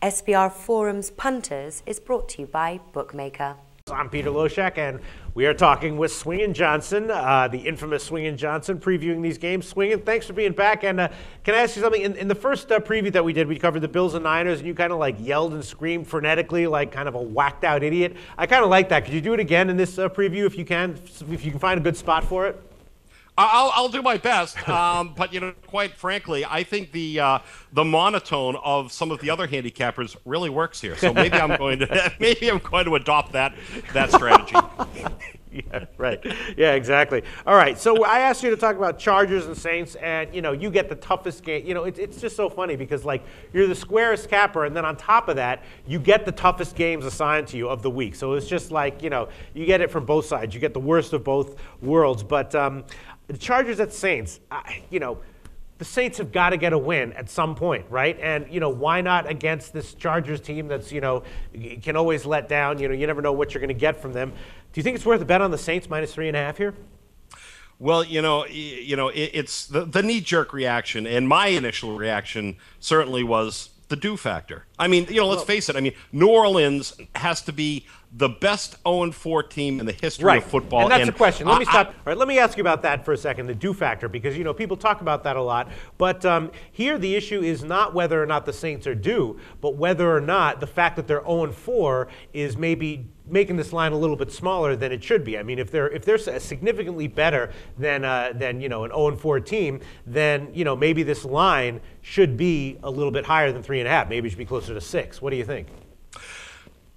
SBRForum's Punters is brought to you by Bookmaker. I'm Peter Loshak, and we are talking with Swingin Johnson, the infamous Swingin Johnson, previewing these games. Swingin, thanks for being back. And can I ask you something? In the first preview that we did, we covered the Bills and Niners, and you kind of like yelled and screamed frenetically like kind of a whacked out idiot. I kind of like that. Could you do it again in this preview if you can find a good spot for it? I'll do my best, but quite frankly, I think the monotone of some of the other handicappers really works here. So maybe I'm going to adopt that strategy. Yeah, right. Yeah, exactly. All right. So I asked you to talk about Chargers and Saints, and you get the toughest game. It's just so funny because like you're the squarest capper, and then on top of that, you get the toughest games assigned to you of the week. So it's just like you get it from both sides. You get the worst of both worlds. But the Chargers at Saints, the Saints have got to get a win at some point, right? And, why not against this Chargers team that's, can always let down. You never know what you're going to get from them. Do you think it's worth a bet on the Saints -3.5 here? Well, it's the knee-jerk reaction, and my initial reaction certainly was the do factor. I mean, let's face it. I mean, New Orleans has to be the best 0-4 team in the history of football. And that's the question. Let me stop. All right, let me ask you about that for a second, the do factor, because, people talk about that a lot. But here the issue is not whether or not the Saints are due, but whether or not the fact that they're 0-4 is maybe making this line a little bit smaller than it should be. I mean, if they're significantly better than an 0-4 team, then maybe this line should be a little bit higher than 3.5. Maybe it should be closer to 6. What do you think?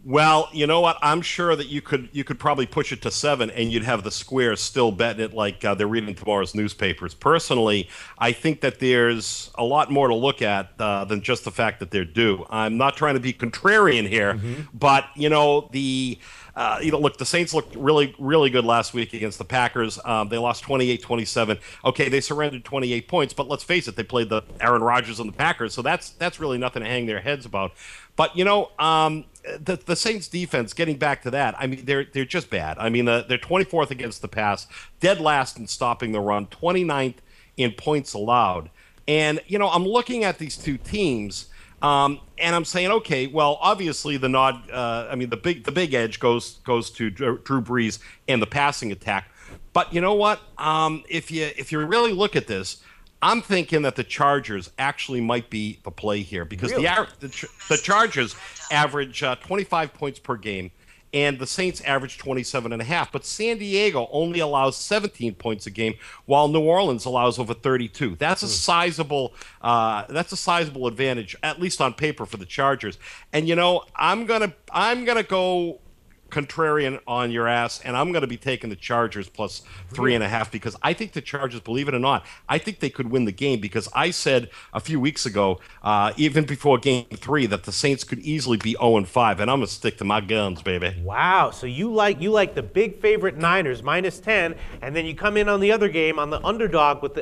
Well, you know what? I'm sure that you could probably push it to 7, and you'd have the squares still betting it like they're reading tomorrow's newspapers. Personally, I think that there's a lot more to look at than just the fact that they're due. I'm not trying to be contrarian here, but look, the Saints looked really, really good last week against the Packers. They lost 28-27. Okay, they surrendered 28 points, but let's face it, they played the Aaron Rodgers and the Packers, so that's really nothing to hang their heads about. But the Saints defense, getting back to that, I mean, they're just bad. I mean, they're 24th against the pass, dead last in stopping the run, 29th in points allowed. And I'm looking at these two teams. And I'm saying, okay, well, obviously the big edge goes to Drew Brees and the passing attack. But you know what? If you really look at this, I'm thinking that the Chargers actually might be the play here because really? the Chargers average 25 points per game, and the Saints average 27.5. But San Diego only allows 17 points a game, while New Orleans allows over 32. That's a sizable advantage, at least on paper, for the Chargers. And I'm gonna go contrarian on your ass, and I'm going to be taking the Chargers plus 3.5 because I think the Chargers, believe it or not, I think they could win the game because I said a few weeks ago, even before Game 3, that the Saints could easily be 0-5, and I'm going to stick to my guns, baby. Wow, so you like the big favorite Niners -10, and then you come in on the other game on the underdog with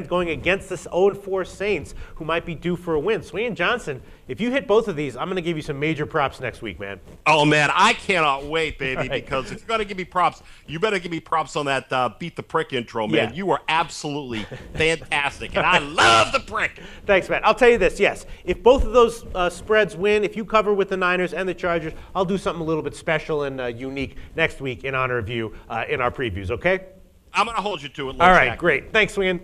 going against this 0-4 Saints who might be due for a win. Swingin Johnson, if you hit both of these, I'm going to give you some major props next week, man. Oh man, I cannot wait, baby, because if you're going to give me props, you better give me props on that Beat the Prick intro, man. Yeah. You were absolutely fantastic, and I love the prick. Thanks, man. I'll tell you this, yes. If both of those spreads win, if you cover with the Niners and the Chargers, I'll do something a little bit special and unique next week in honor of you in our previews, okay? I'm going to hold you to it. All right, great. Thanks, Swingin.